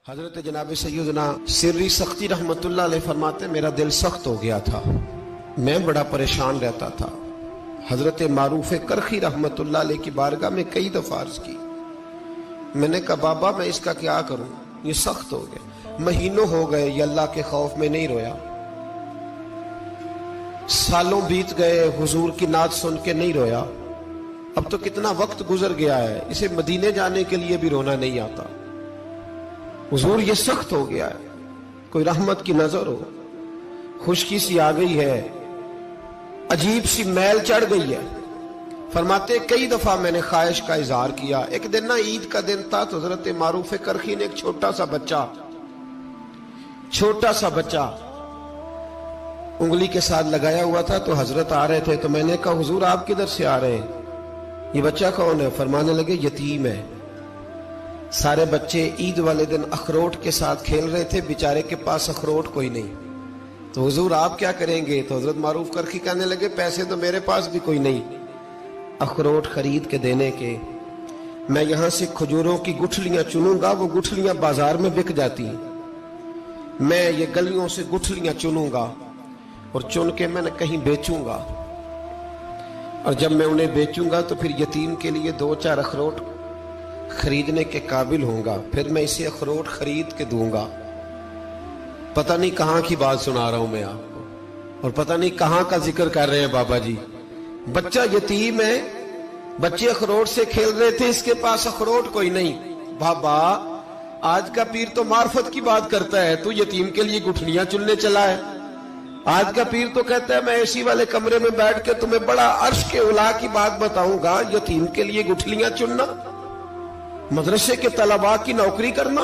حضرت جناب سیدنا سری سختی رحمت اللہ علیہ فرماتے میرا دل سخت ہو گیا تھا، میں بڑا پریشان رہتا تھا۔ حضرت معروف کرخی رحمت اللہ علیہ کی بارگاہ میں کئی دفعہ عرض کی، میں نے کہا بابا میں اس کا کیا کروں، یہ سخت ہو گئے، مہینوں ہو گئے یہ اللہ کے خوف میں نہیں رویا، سالوں بیت گئے حضور کی نعت سن کے نہیں رویا، اب تو کتنا وقت گزر گیا ہے، اسے مدینے جانے کے لیے بھی رونا نہیں آتا، حضور یہ سخت ہو گیا ہے، کوئی رحمت کی نظر ہو، خشکی سی آ گئی ہے، عجیب سی میل چڑھ گئی ہے۔ فرماتے کئی دفعہ میں نے خواہش کا اظہار کیا۔ ایک دن نا عید کا دن تھا تو حضرت معروف کرخی نے ایک چھوٹا سا بچہ انگلی کے ساتھ لگایا ہوا تھا، تو حضرت آ رہے تھے، تو میں نے کہا حضور آپ کدھر سے آ رہے ہیں، یہ بچہ کون ہے؟ فرمانے لگے یتیم ہے۔ سارے بچے عید والے دن اخروٹ کے ساتھ کھیل رہے تھے، بیچارے کے پاس اخروٹ کوئی نہیں، تو حضور آپ کیا کریں گے؟ تو حضرت معروف کرخی کہنے لگے پیسے تو میرے پاس بھی کوئی نہیں اخروٹ خرید کے دینے کے، میں یہاں سے کھجوروں کی گٹھلیاں چنوں گا، وہ گٹھلیاں بازار میں بک جاتی ہیں، میں یہ گلیوں سے گٹھلیاں چنوں گا اور چن کے میں کہیں بیچوں گا، اور جب میں انہیں بیچوں گا تو پھر یتیم کے لیے 2-4 اخروٹ خریدنے کے قابل ہوں گا، پھر میں اسے اخروٹ خرید کے دوں گا۔ پتہ نہیں کہاں کی بات سنا رہا ہوں میں آپ کو، اور پتہ نہیں کہاں کا ذکر کر رہے ہیں بابا جی۔ بچہ یتیم ہے، بچے اخروٹ سے کھیل رہے تھے، اس کے پاس اخروٹ کوئی نہیں۔ بابا آج کا پیر تو معرفت کی بات کرتا ہے، تو یتیم کے لیے گٹھلیاں چننے چلا ہے۔ آج کا پیر تو کہتا ہے میں اے سی والے کمرے میں بیٹھ کے تمہیں بڑا عرش کے اعلیٰ کی بات بتاؤں گا، یتیم کے لیے گٹھلیاں چننا، مدرسے کے طلباء کی نوکری کرنا،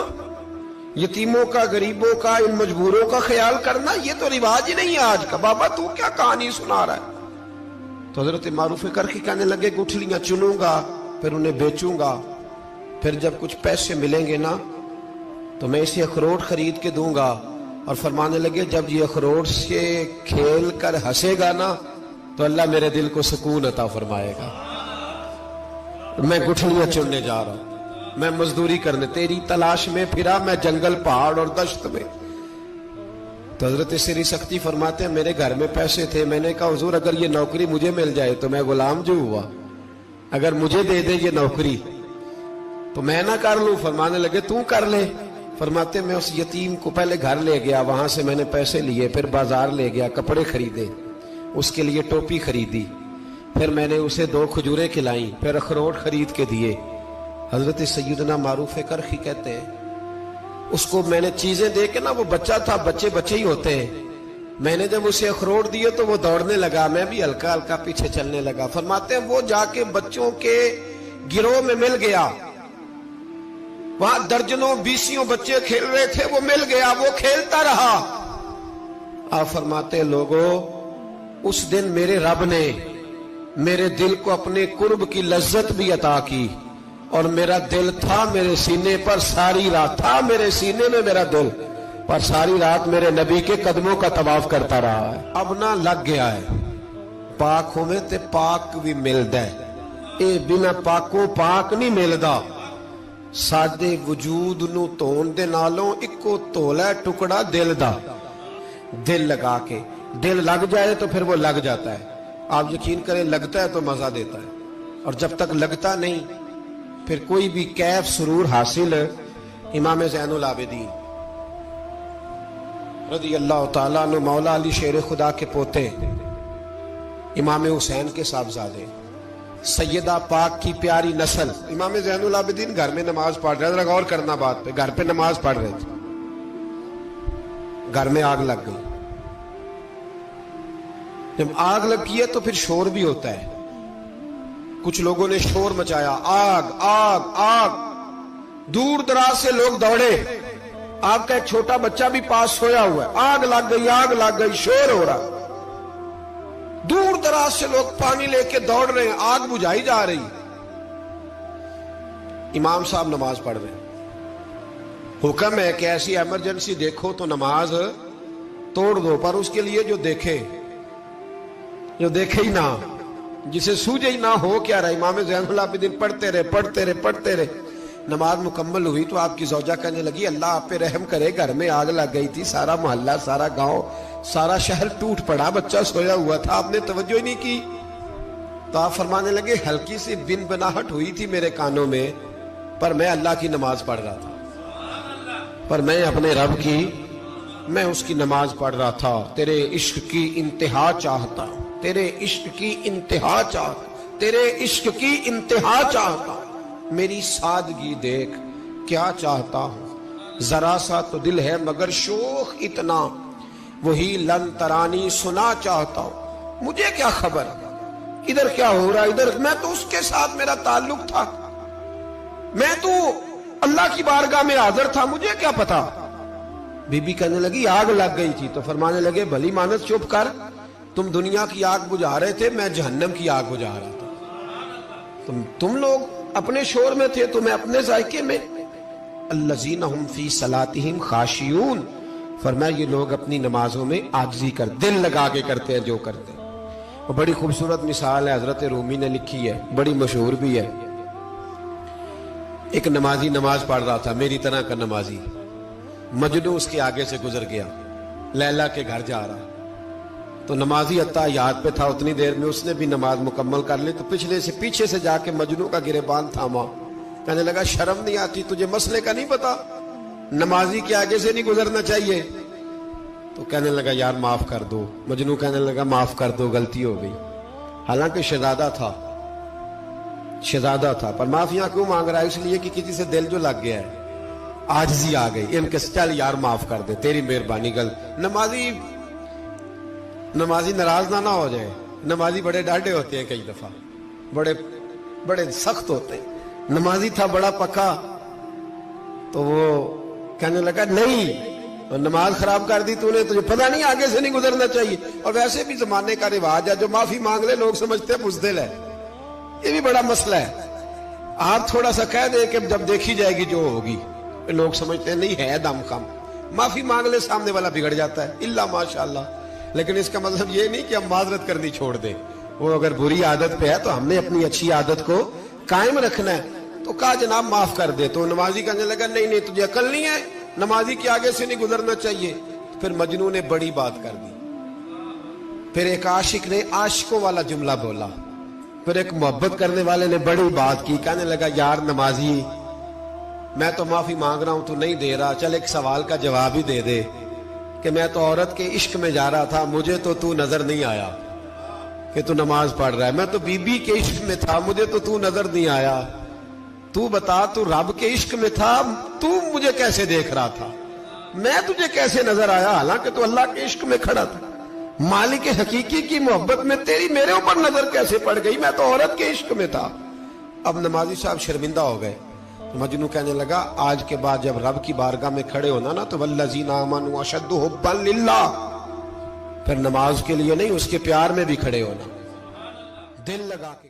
یتیموں کا، غریبوں کا، ان مجبوروں کا خیال کرنا، یہ تو رواج ہی نہیں ہے آج کا۔ بابا تو کیا کہانی سنا رہا ہے؟ تو حضرت معروف کرخی کہنے لگے گٹھلیاں چنوں گا، پھر انہیں بیچوں گا، پھر جب کچھ پیسے ملیں گے نا تو میں اسے اخروٹ خرید کے دوں گا، اور فرمانے لگے جب یہ اخروٹ سے کھیل کر ہنسے گا نا تو اللہ میرے دل کو سکون عطا فرمائے گا۔ میں گٹھلیاں چننے جا رہا ہوں، میں مزدوری کرنے، تیری تلاش میں پھرا میں جنگل، پہاڑ اور دشت میں۔ تو حضرت سری سختی فرماتے ہیں میرے گھر میں پیسے تھے، میں نے کہا حضور اگر یہ نوکری مجھے مل جائے تو میں غلام جو ہوا، اگر مجھے دے دے یہ نوکری تو میں نہ کر لوں؟ فرمانے لگے تو کر لے۔ فرماتے میں اس یتیم کو پہلے گھر لے گیا، وہاں سے میں نے پیسے لیے، پھر بازار لے گیا، کپڑے خریدے، اس کے لیے ٹوپی خریدی، پھر میں نے اسے 2 کھجوریں کھلائیں، پھر اخروٹ خرید کے دیے۔ حضرت سیدنا معروف کرخی کہتے ہیں اس کو میں نے چیزیں دے کے نا، وہ بچہ تھا، بچے ہی ہوتے ہیں، میں نے جب اسے اخروٹ دیے تو وہ دوڑنے لگا، میں بھی ہلکا ہلکا پیچھے چلنے لگا۔ فرماتے ہیں وہ جا کے بچوں کے گروہ میں مل گیا، وہاں درجنوں 20 بچے کھیل رہے تھے، وہ مل گیا، وہ کھیلتا رہا۔ آپ فرماتے ہیں لوگوں اس دن میرے رب نے میرے دل کو اپنے قرب کی لذت بھی عطا کی، اور میرا دل تھا میرے سینے پر ساری رات، تھا میرے سینے میں میرا دل، پر ساری رات میرے نبی کے قدموں کا طواف کرتا رہا ہے۔ اب نہ لگ گیا ہے، پاک ہوئے تے پاک بھی ملدا ہے، اے بنا پاکوں پاک نہیں ملدا۔ سادے وجود نو تون دے نالوں اکو تولا ٹکڑا دل دا، دل لگا کے، دل لگ جائے تو پھر وہ لگ جاتا ہے۔ آپ یقین کریں لگتا ہے تو مزہ دیتا ہے، اور جب تک لگتا نہیں پھر کوئی بھی کیف سرور حاصل۔ امام زین العابدین رضی اللہ تعالیٰ عنہ مولا علی شیر خدا کے پوتے، امام حسین کے صاحبزادے، سیدہ پاک کی پیاری نسل، امام زین العابدین گھر میں نماز پڑھ رہے تھے، غور کرنا بات پہ، گھر پہ نماز پڑھ رہے تھے، گھر میں آگ لگ گئی۔ جب آگ لگی ہے تو پھر شور بھی ہوتا ہے، کچھ لوگوں نے شور مچایا، آگ آگ آگ، دور دراز سے لوگ دوڑے، آپ کا ایک چھوٹا بچہ بھی پاس سویا ہوا ہے، آگ لگ گئی، شور ہو رہا، دور دراز سے لوگ پانی لے کے دوڑ رہے ہیں، آگ بجھائی جا رہی، امام صاحب نماز پڑھ رہے ہیں، حکم ہے کہ ایسی ایمرجنسی دیکھو تو نماز توڑ دو، پر اس کے لیے جو دیکھے ہی نہ، جسے سوجے ہی نہ ہو کیا رہا۔ امام زین العابدین پڑھتے رہے، نماز مکمل ہوئی تو آپ کی زوجہ کہنے لگی اللہ آپ پہ رحم کرے، گھر میں آگ لگ گئی تھی، سارا محلہ، سارا گاؤں، سارا شہر ٹوٹ پڑا، بچہ سویا ہوا تھا، آپ نے توجہ ہی نہیں کی۔ تو آپ فرمانے لگے ہلکی سی بن بناہٹ ہوئی تھی میرے کانوں میں، پر میں اللہ کی نماز پڑھ رہا تھا، پر میں اپنے رب کی، میں اس کی نماز پڑھ رہا تھا، تیرے عشق کی انتہا چاہتا، تیرے عشق کی انتہا چاہتا، تیرے عشق کی انتہا چاہتا، میری سادگی دیکھ کیا چاہتا ہوں، ذرا سا تو دل ہے مگر شوق اتنا، وہی لن ترانی سنا چاہتا ہوں، مجھے کیا خبر ادھر کیا ہو رہا، ادھر میں تو اس کے ساتھ میرا تعلق تھا، میں تو اللہ کی بارگاہ میں حاضر تھا، مجھے کیا پتا۔ بی بی کہنے لگی آگ لگ گئی تھی، تو فرمانے لگے بھلی مانت چپ کر، تم دنیا کی آگ بجھا رہے تھے، میں جہنم کی آگ بجھا رہا تھا، تم لوگ اپنے شور میں تھے تو میں اپنے ذائقے میں۔ الذین ہم فی صلاتہم خاشعون، فرمایا یہ لوگ اپنی نمازوں میں عاجزی کر، دل لگا کے کرتے ہیں جو کرتے ہیں۔ اور بڑی خوبصورت مثال ہے، حضرت رومی نے لکھی ہے، بڑی مشہور بھی ہے۔ ایک نمازی نماز پڑھ رہا تھا، میری طرح کا نمازی، مجنوں اس کے آگے سے گزر گیا، لیلا کے گھر جا رہا، تو نمازی اتحیات پہ تھا، اتنی دیر میں اس نے بھی نماز مکمل کر لی، تو پیچھے سے جا کے مجنوں کا گریبان تھاما، کہنے لگا شرم نہیں آتی تجھے، مسئلے کا نہیں پتا، نمازی کے آگے سے نہیں گزرنا چاہیے؟ تو کہنے لگا یار معاف کر دو، مجنوں کہنے لگا معاف کر دو، غلطی ہو گئی، حالانکہ شہزادہ تھا، پر معافیاں کیوں مانگ رہا ہے؟ اس لیے کہ کسی سے دل جو لگ گیا ہے، عاجزی آ گئی، ان کے چل یار معاف کر دے، تیری مہربانی، نمازی ناراض نہ ہو جائے، نمازی بڑے ڈاڈے ہوتے ہیں، کئی دفعہ بڑے سخت ہوتے ہیں، نمازی تھا بڑا پکا، تو وہ کہنے لگا نہیں، نماز خراب کر دی تو نے، تجھے پتہ نہیں آگے سے نہیں گزرنا چاہیے، اور ویسے بھی زمانے کا رواج ہے، جو معافی مانگ لے لوگ سمجھتے ہیں بزدل ہے، یہ بھی بڑا مسئلہ ہے، آپ تھوڑا سا کہہ دے کہ جب دیکھی جائے گی جو ہوگی، لوگ سمجھتے ہیں نہیں ہے دم کم، معافی مانگ لے سامنے والا بگڑ جاتا ہے، الا ماشاءاللہ، لیکن اس کا مطلب یہ نہیں کہ ہم معذرت کرنی چھوڑ دیں، وہ اگر بری عادت پہ ہے تو ہم نے اپنی اچھی عادت کو قائم رکھنا ہے، تو کہا جناب معاف کر دے، تو نمازی کہنے لگا نہیں تجھے عقل نہیں ہے، نمازی کے آگے سے نہیں گزرنا چاہیے۔ پھر مجنوں نے بڑی بات کر دی، پھر ایک عاشق نے عاشقوں والا جملہ بولا، پھر ایک محبت کرنے والے نے بڑی بات کی، کہنے لگا یار نمازی میں تو معافی مانگ رہا ہوں تو نہیں دے رہا، چل ایک سوال کا جواب ہی دے دے کہ میں تو عورت کے عشق میں جا رہا تھا، مجھے تو نظر نہیں آیا کہ تو نماز پڑھ رہا ہے، میں تو بی بی کے عشق میں تھا، مجھے تو نظر نہیں آیا، تو بتا تو رب کے عشق میں تھا، تو مجھے کیسے دیکھ رہا تھا، میں تجھے کیسے نظر آیا، حالانکہ تو اللہ کے عشق میں کھڑا تھا، مالک حقیقی کی محبت میں تیری میرے اوپر نظر کیسے پڑ گئی، میں تو عورت کے عشق میں تھا۔ اب نمازی صاحب شرمندہ ہو گئے، مجنوں کہنے لگا آج کے بعد جب رب کی بارگاہ میں کھڑے ہونا نا تو والذین آمنوا اشد حبا للہ، پھر نماز کے لیے نہیں، اس کے پیار میں بھی کھڑے ہونا، دل لگا کے